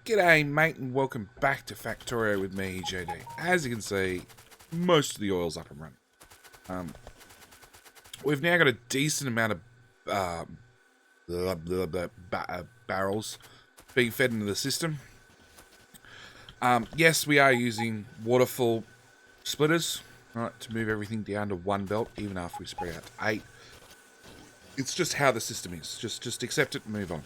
G'day mate and welcome back to Factorio with me, JD. As you can see, most of the oil's up and running. We've now got a decent amount of barrels being fed into the system. Yes, we are using waterfall splitters, right, to move everything down to one belt, even after we spread out to 8. It's just how the system is. Just accept it and move on.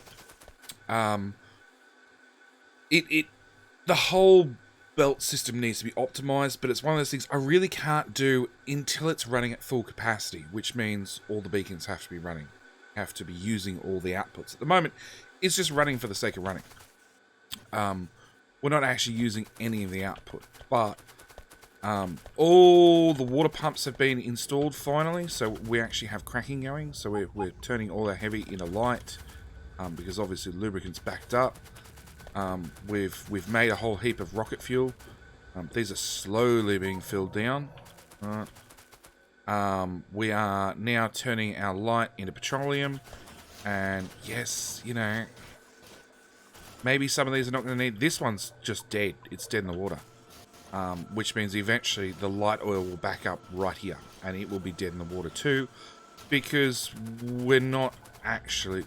The whole belt system needs to be optimized, but it's one of those things I really can't do until it's running at full capacity, which means all the beacons have to be running, have to be using all the outputs. At the moment, it's just running for the sake of running. We're not actually using any of the output, but all the water pumps have been installed finally, so we actually have cracking going. So we're turning all our heavy into light, because obviously lubricant's backed up. We've made a whole heap of rocket fuel. These are slowly being filled down. We are now turning our light into petroleum, and yes, you know, maybe some of these are not going to need. This one's just dead. It's dead in the water, which means eventually the light oil will back up right here, and it will be dead in the water too, because we're not actually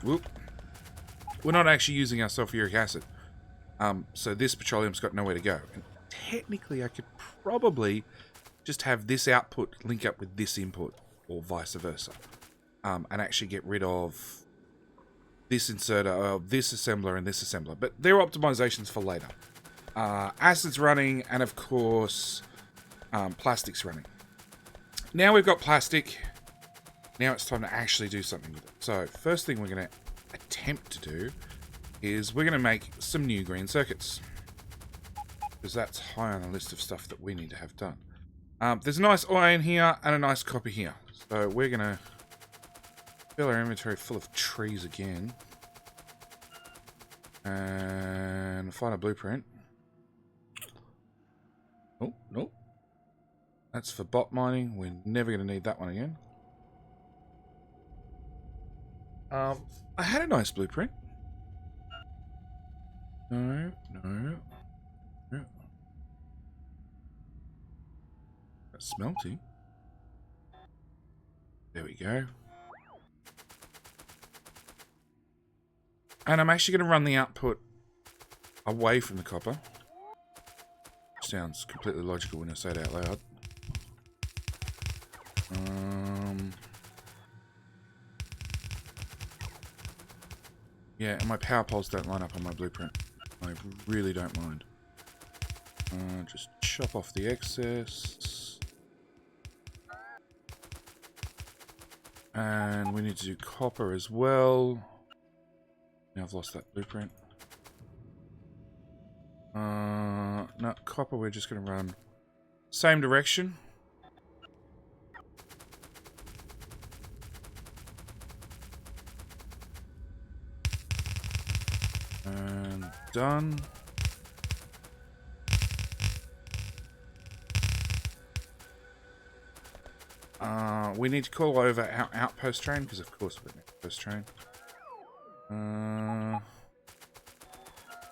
using our sulfuric acid. So this petroleum's got nowhere to go. And technically, I could probably just have this output link up with this input, or vice versa, and actually get rid of this inserter, this assembler, and this assembler. But they're optimizations for later. Acid's running, and of course, plastic's running. Now we've got plastic. Now it's time to actually do something with it. So first thing we're going to attempt to do is we're going to make some new green circuits, because that's high on the list of stuff that we need to have done. There's a nice iron here and a nice copper here, so we're going to fill our inventory full of trees again and find a blueprint. Oh, nope. That's for bot mining. We're never going to need that one again. I had a nice blueprint. No. That's smelting. There we go. And I'm actually going to run the output away from the copper. Sounds completely logical when I say it out loud. Yeah, and my power poles don't line up on my blueprint. I really don't mind. Just chop off the excess. And we need to do copper as well. Now I've lost that blueprint. No, copper we're just going to run same direction. And done. We need to call over our outpost train, because of course we're an outpost train.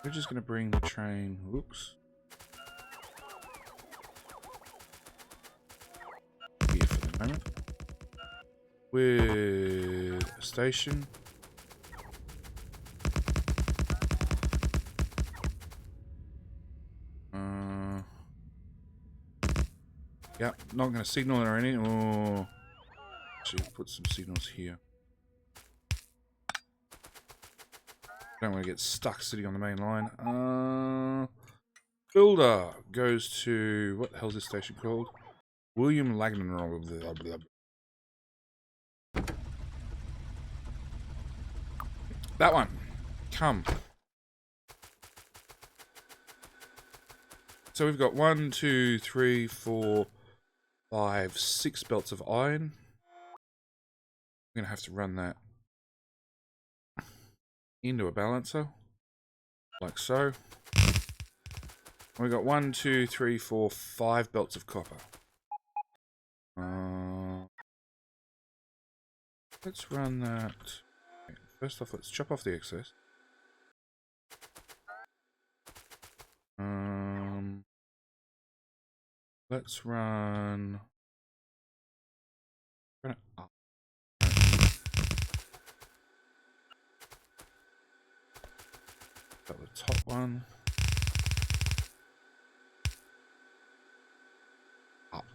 We're just going to bring the train, whoops, here for the moment, with a station. Yep, not going to signal or anything. Oh, actually, put some signals here. Don't want to get stuck sitting on the main line. Builder goes to, what the hell is this station called? William Lagnan. That one. Come. So we've got 1, 2, 3, 4, 5, 6 belts of iron. I'm going to have to run that into a balancer, like so. We've got 1, 2, 3, 4, 5 belts of copper. Let's run that. First off, let's chop off the excess. Let's run it up. Got the top one. Up.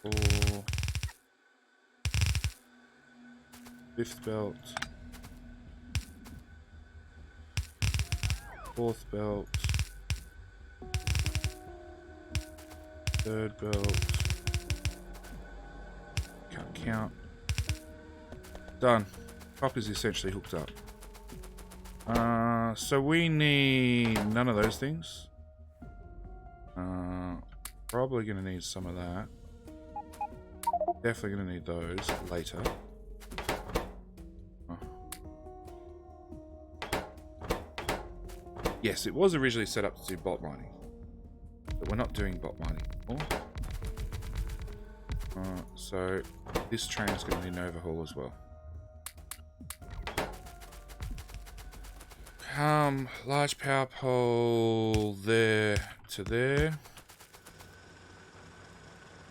4. Fifth belt. Fourth belt. Third belt. Can't count. Done. Prop is essentially hooked up. So we need none of those things. Probably going to need some of that. Definitely going to need those later. Oh. Yes, it was originally set up to do bot mining. But we're not doing bot mining anymore. So this train is going to need an overhaul as well. Large power pole there to there.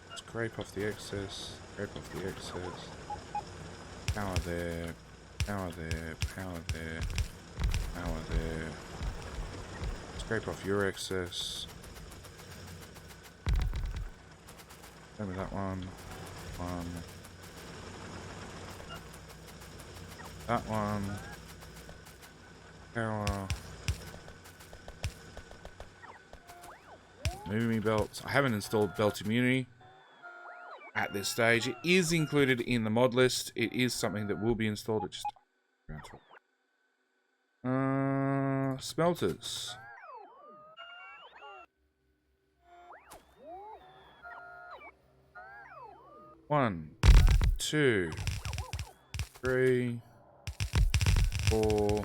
Let's scrape off the excess. Scrape off the excess. Power there. Power there. Power there. Power there. Scrape off your excess. Same with that one. That one. Power. Moving belts. I haven't installed belt immunity at this stage. It is included in the mod list. It is something that will be installed. It just smelters. One, 2, 3, 4.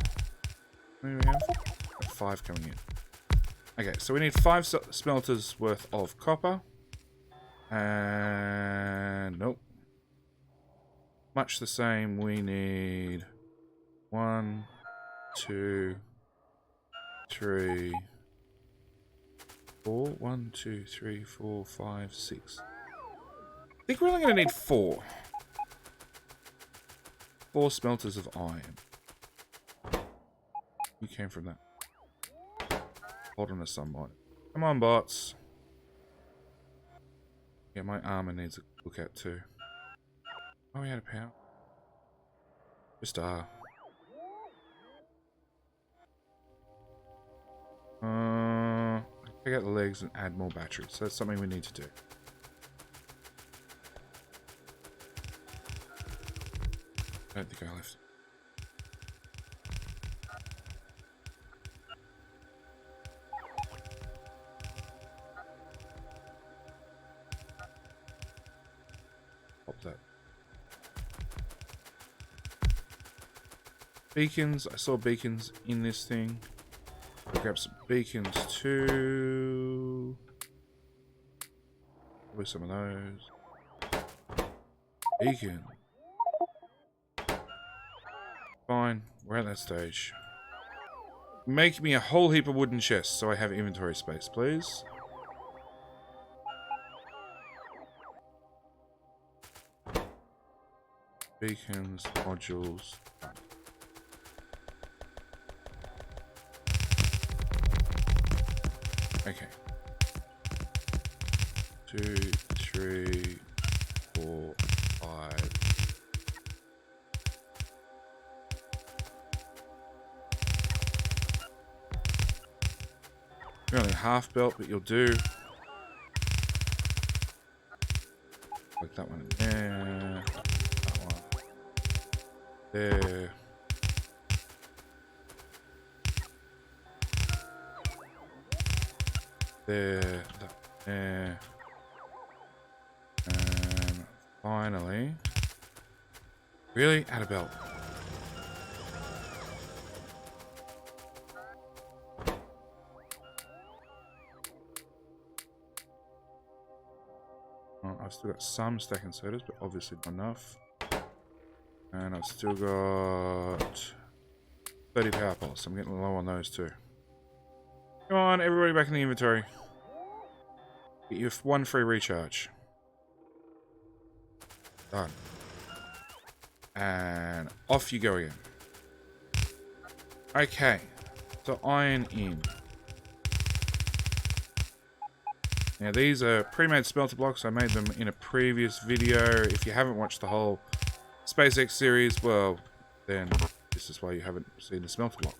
How many do we have? 5 coming in. Okay, so we need 5 smelters worth of copper. And nope. Much the same, we need 1, 2, 3, 4. 1, 2, 3, 4, 5, 6. I think we're only going to need 4. 4 smelters of iron. You came from that. Hold on to some bot. Come on, bots. Yeah, my armor needs a look at too. Oh, we had a power. Just take out the legs and add more batteries. So that's something we need to do. I don't think I left. Pop that. Beacons. I saw beacons in this thing. I'll grab some beacons too. Probably some of those. Beacon. Fine. We're at that stage. Make me a whole heap of wooden chests so I have inventory space, please. Beacons, modules. Okay. 2, 3, 4, 5. You're only half belt, but you'll do. Like that one in there. That one. There. There. That there. And finally. Really? Add a belt. I've still got some stacking sodas, but obviously not enough. And I've still got 30 power poles. So I'm getting low on those too. Come on, everybody back in the inventory. Get you one free recharge. Done. And off you go again. Okay. So iron in. Now these are pre-made smelter blocks. I made them in a previous video. If you haven't watched the whole SpaceX series, well, then this is why you haven't seen the smelter block.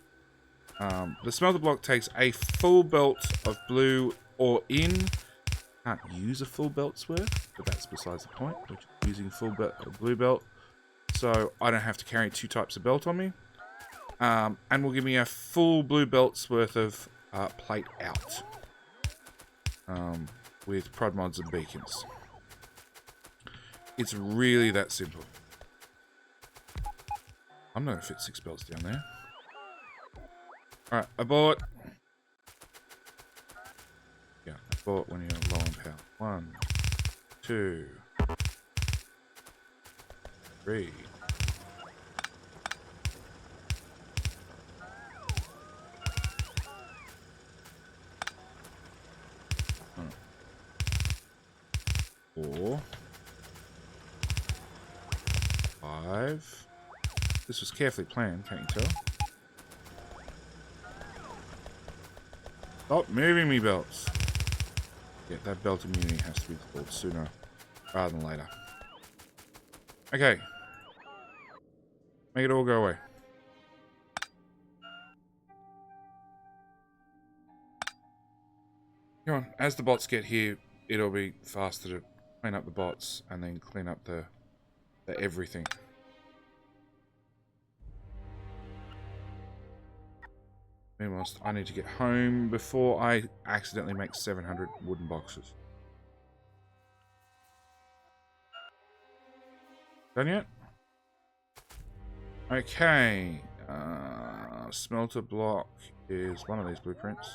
The smelter block takes a full belt of blue ore in. Can't use a full belt's worth, but that's besides the point. We're just using full blue belt, so I don't have to carry 2 types of belt on me. And will give me a full blue belt's worth of plate out. With prod mods and beacons. It's really that simple. I'm not going to fit 6 belts down there. Alright, I bought. Yeah, I bought when you're low on power. 1, 2, 3. Four, 5. This was carefully planned, can't you tell? Stop moving me, belts. Yeah, that belt immunity has to be called sooner rather than later. Okay. Make it all go away. Come on, as the bots get here, it'll be faster to clean up the bots and then clean up the everything. Meanwhile, I need to get home before I accidentally make 700 wooden boxes. Done yet? Okay. Smelter block is one of these blueprints.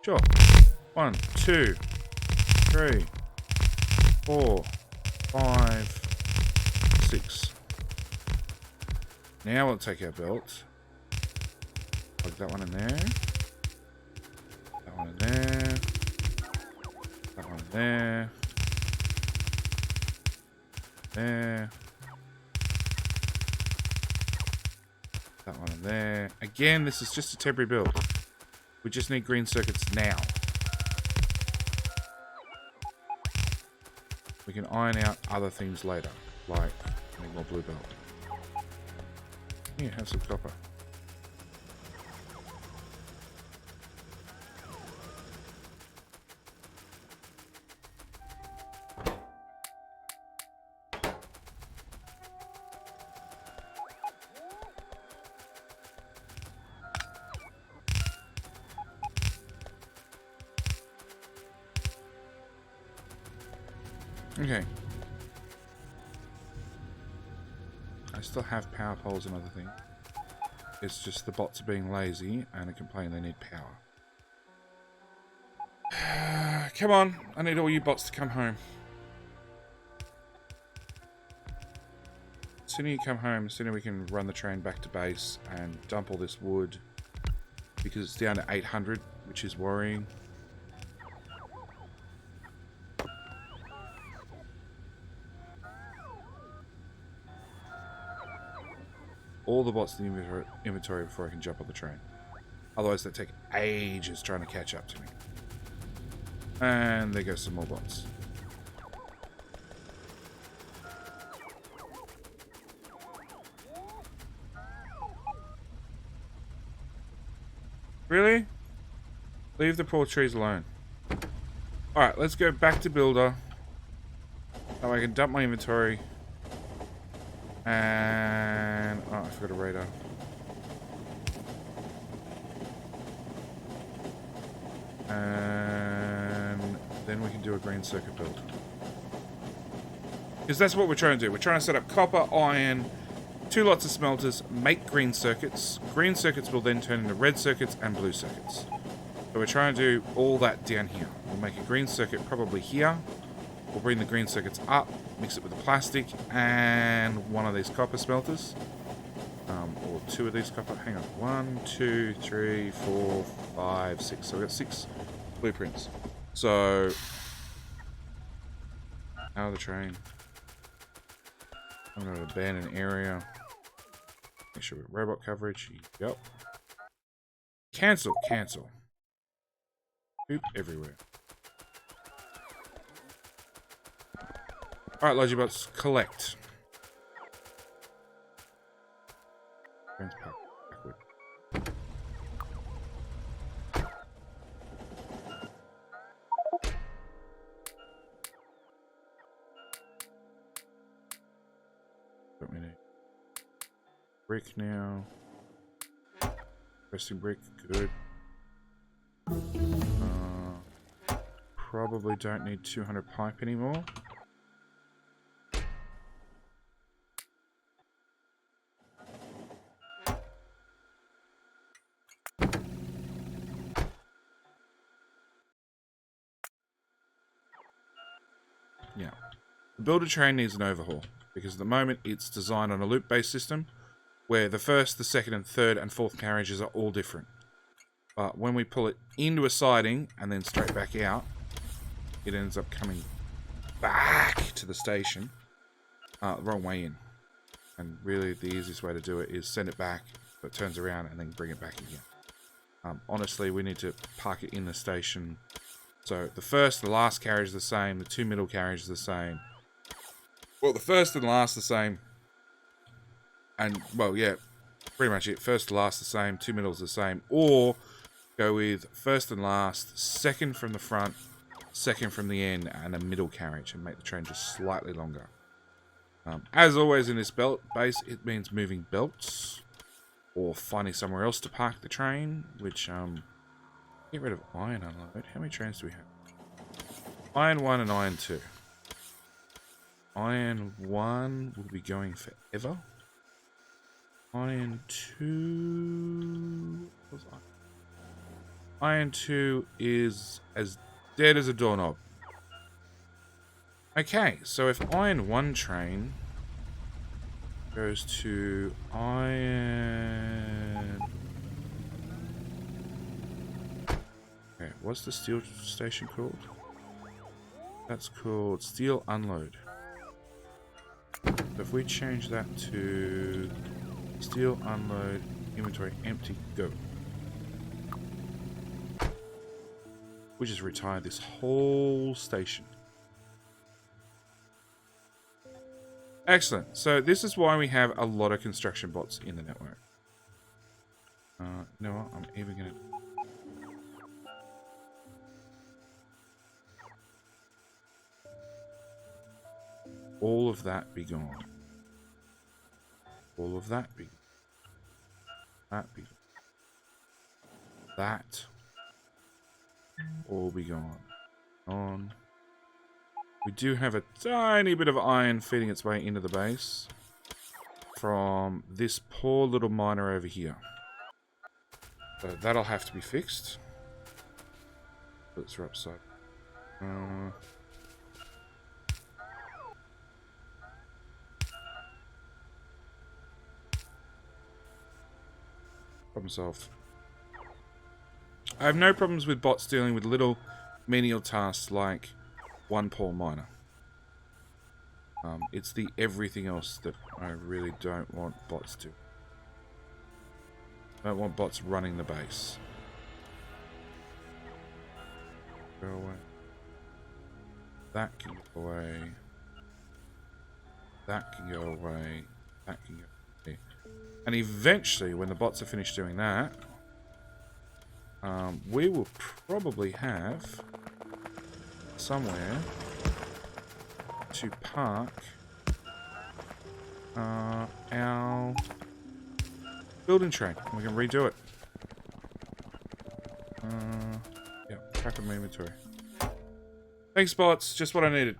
Sure. 1, 2, 3, 4, 5, 6. Now we'll take our belt. Plug that one in there. That one in there. That one in there. There. That one in there. Again, this is just a temporary build. We just need green circuits now. We can iron out other things later, like make more blue belt. Here, have some copper. Okay. I still have power poles and other things. It's just the bots are being lazy and are complaining they need power. Come on, I need all you bots to come home. The sooner you come home, the sooner we can run the train back to base and dump all this wood. Because it's down to 800, which is worrying. All the bots in the inventory before I can jump on the train. Otherwise they take ages trying to catch up to me. And there goes some more bots. Really? Leave the poor trees alone. Alright, let's go back to Builder. So I can dump my inventory. And... oh, I forgot a radar. And then we can do a green circuit build. Because that's what we're trying to do. We're trying to set up copper, iron, 2 lots of smelters, make green circuits. Green circuits will then turn into red circuits and blue circuits. So we're trying to do all that down here. We'll make a green circuit probably here. We'll bring the green circuits up, mix it with the plastic, and one of these copper smelters. Or two of these copper. Hang on. 1, 2, 3, 4, 5, 6. So we've got 6 blueprints. So, out of the train. I'm going to abandon area. Make sure we have robot coverage. Yep. Cancel. Cancel. Poop everywhere. Alright, Logibots, collect. Backward. Don't we need brick now? Resting brick, good. Probably don't need 200 pipe anymore. Yeah. The builder train needs an overhaul, because at the moment it's designed on a loop-based system where the first, the second, and third and fourth carriages are all different. But when we pull it into a siding and then straight back out, it ends up coming back to the station the wrong way in. And really the easiest way to do it is send it back, so it turns around, and then bring it back again. Honestly, we need to park it in the station. So the first, the last carriage is the same. The 2 middle carriages are the same. Well, the first and last the same. And, well, yeah, pretty much it. First to last the same. 2 middles the same. Or go with first and last, second from the front, second from the end, and a middle carriage, and make the train just slightly longer. As always in this belt base, it means moving belts or finding somewhere else to park the train, which, get rid of iron unload. How many trains do we have? Iron 1 and Iron 2. Iron 1 will be going forever. Iron 2... What's iron? Iron 2 is as dead as a doorknob. Okay, so if Iron 1 train goes to Iron... Okay, what's the steel station called? That's called Steel Unload. So if we change that to Steel Unload, inventory empty, go. We just retired this whole station. Excellent. So this is why we have a lot of construction bots in the network. You know what? I'm even going to... All of that be gone. All of that be gone. That be gone. That all be gone. On. We do have a tiny bit of iron feeding its way into the base from this poor little miner over here. So that'll have to be fixed. Let's upside. Problem solved. I have no problems with bots dealing with little menial tasks like one poor miner. It's the everything else that I really don't want bots to. I don't want bots running the base. Go away. That can go away. That can go away. That can go away. And eventually, when the bots are finished doing that, we will probably have somewhere to park our building train. We can redo it. Yeah, crap in my inventory. Thanks, bots. Just what I needed.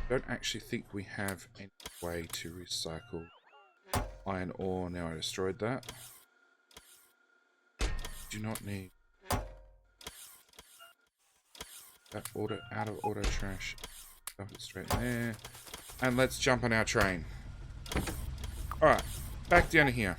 Don't actually think we have any way to recycle iron ore now I destroyed that. do not need that out of auto trash. Dump it straight in there. And let's jump on our train. Alright, back down to here.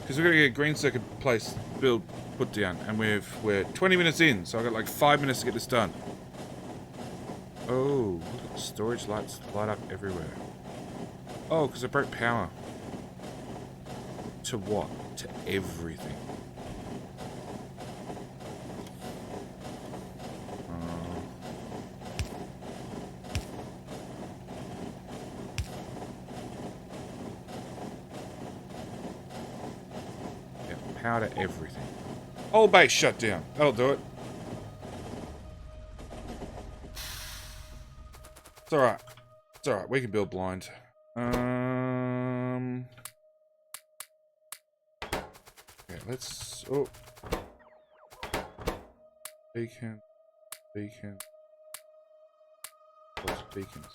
Because we've got to get a green circuit put down, and we're 20 minutes in, so I've got like 5 minutes to get this done. Oh, look at the storage lights light up everywhere. Oh, because I broke power. To what? To everything. Power to everything. Whole base shut down. That'll do it. It's alright. It's alright. We can build blind. Okay, let's... Oh. Beacon. Beacon. What's beacons?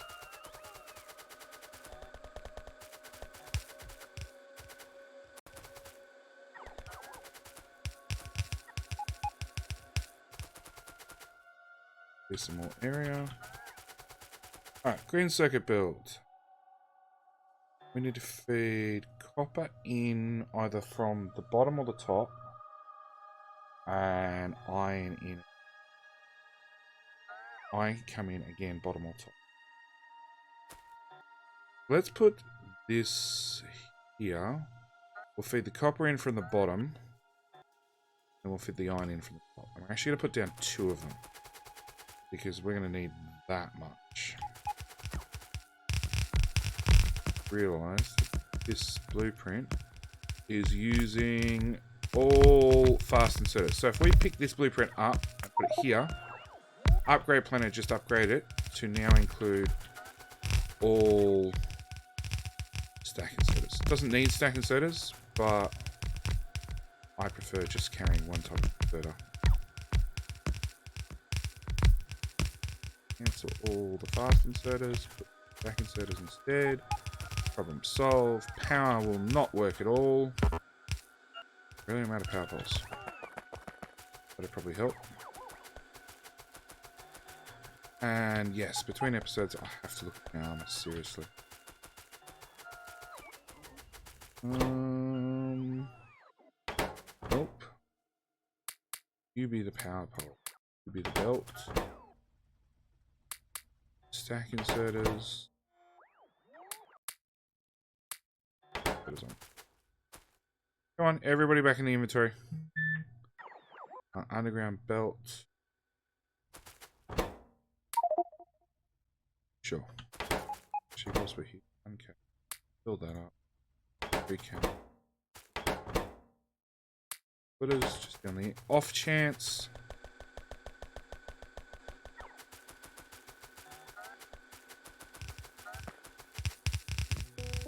Some more area. Alright, green circuit build. We need to feed copper in either from the bottom or the top, and iron in. Iron can come in again, bottom or top. Let's put this here. We'll feed the copper in from the bottom, and we'll feed the iron in from the top. I'm actually going to put down 2 of them, because we're going to need that much. Realize that this blueprint is using all fast inserters. So if we pick this blueprint up and put it here, upgrade planner just upgrade it to now include all stack inserters. It doesn't need stack inserters, but I prefer just carrying one type of inserter. Cancel all the fast inserters, put stack inserters instead. Problem solved. Power will not work at all. Really amount of power poles. That'd probably help. And yes, between episodes I have to look at my armor, seriously. Nope. You be the power pole. You be the belt. Stack inserters. Come on, everybody back in the inventory. Underground belt. Sure. Actually, whilst we're here, okay. Build that up. Recount. Footers, just on the off chance.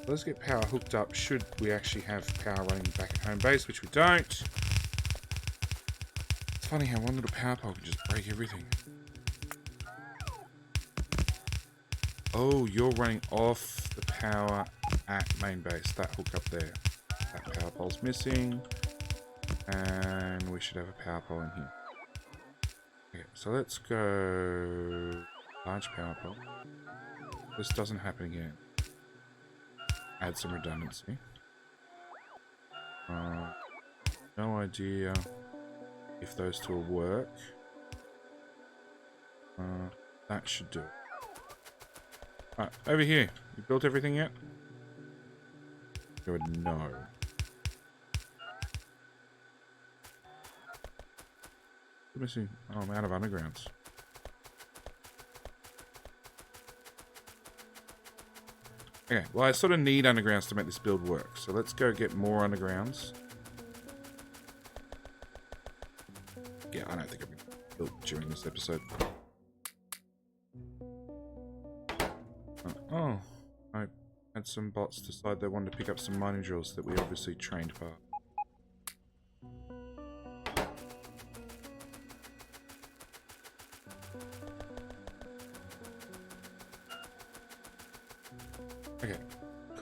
Let's get power hooked up should we actually have power running back at home base, which we don't. It's funny how one little power pole can just break everything. Oh, you're running off the power at main base. That hook up there. That power pole's missing. And we should have a power pole in here. Okay, so let's go large power pole. This doesn't happen again. Add some redundancy. No idea if those two will work. That should do it. Alright, over here. You built everything yet? Good, no. Let me see. Oh, I'm out of undergrounds. Okay, well I sort of need undergrounds to make this build work, so let's go get more undergrounds. Yeah, I don't think I've been built during this episode. Oh, I had some bots decide they wanted to pick up some mining drills that we obviously trained for.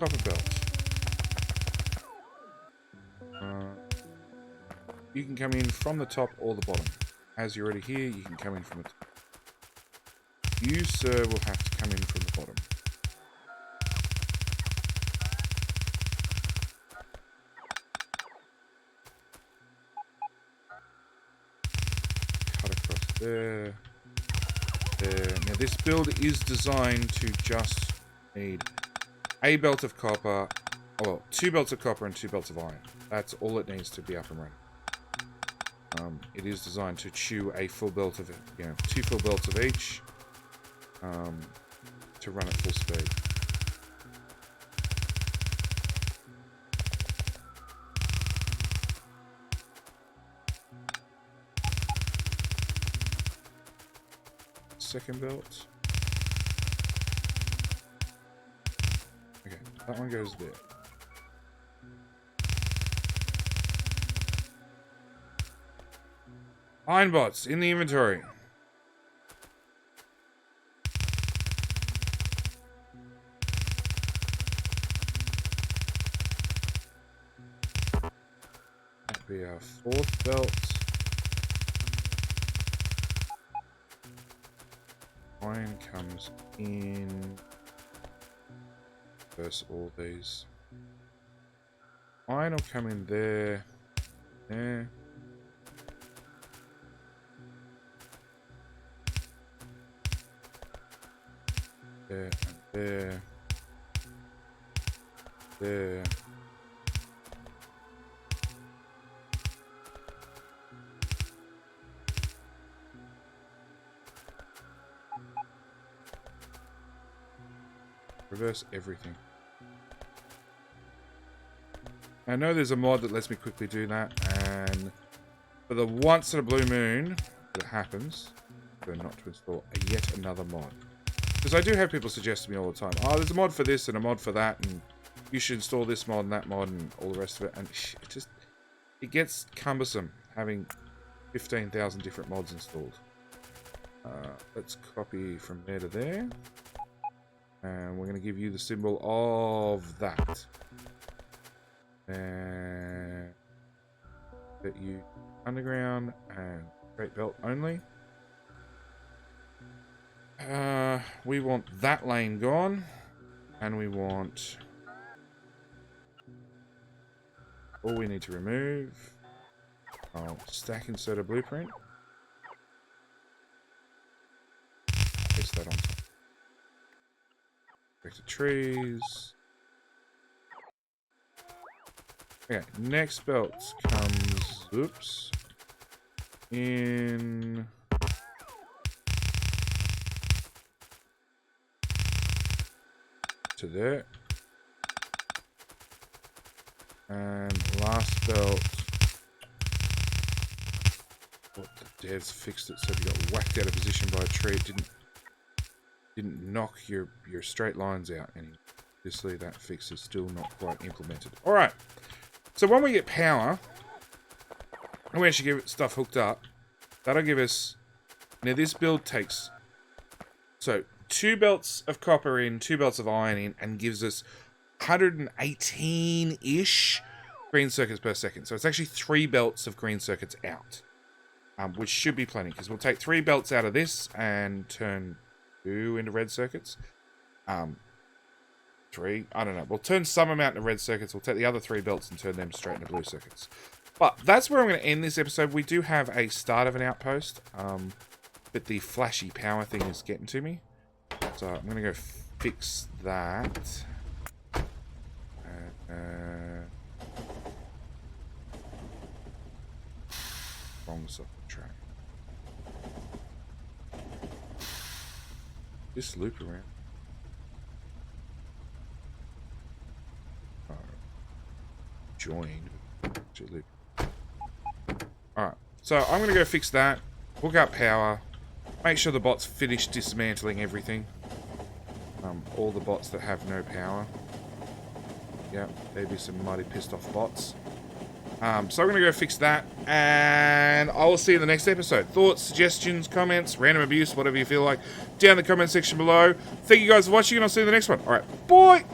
copper belts. You can come in from the top or the bottom. As you're already here, you can come in from the top. You, sir, will have to come in from the bottom. Cut across there. There. Now this build is designed to just need a belt of copper, well, 2 belts of copper and 2 belts of iron. That's all it needs to be up and running. It is designed to chew a full belt of it, 2 full belts of each, to run at full speed. Second belt. Okay, that one goes there. Iron bots in the inventory. That'll be our 4th belt. Iron comes in. Versus all these. Iron will come in there. There. There, there, there. Reverse everything. I know there's a mod that lets me quickly do that, and for the once in a blue moon that happens, we're not to install yet another mod. Because I do have people suggest to me all the time, oh, there's a mod for this and a mod for that, and you should install this mod and that mod and all the rest of it. And it gets cumbersome having 15,000 different mods installed. Let's copy from there to there. And we're going to give you the symbol of that. And that you underground and straight belt only. We want that lane gone, and we want all we need to remove. Oh, stack inserter blueprint. Paste that on top. Back to trees. Okay, next belt comes. Oops. In. To there. And last belt. What the devs fixed it so if you got whacked out of position by a tree, it didn't knock your straight lines out anymore. Obviously that fix is still not quite implemented. Alright. So when we get power, and we actually get stuff hooked up, that'll give us. Now this build takes. So 2 belts of copper in, 2 belts of iron in, and gives us 118-ish green circuits per second. So it's actually 3 belts of green circuits out, which should be plenty, because we'll take 3 belts out of this and turn 2 into red circuits. 3, I don't know. We'll turn some amount into red circuits. We'll take the other 3 belts and turn them straight into blue circuits. But that's where I'm going to end this episode. We do have a start of an outpost, but the flashy power thing is getting to me. So I'm going to go fix that. Wrong side of the track. Just loop around. Joined. Loop. Alright, so I'm going to go fix that. Hook up power. Make sure the bots finish dismantling everything. All the bots that have no power. Yep, there'd be some mighty pissed off bots. So I'm going to go fix that, and I will see you in the next episode. Thoughts, suggestions, comments, random abuse, whatever you feel like, down in the comment section below. Thank you guys for watching, and I'll see you in the next one. Alright, bye!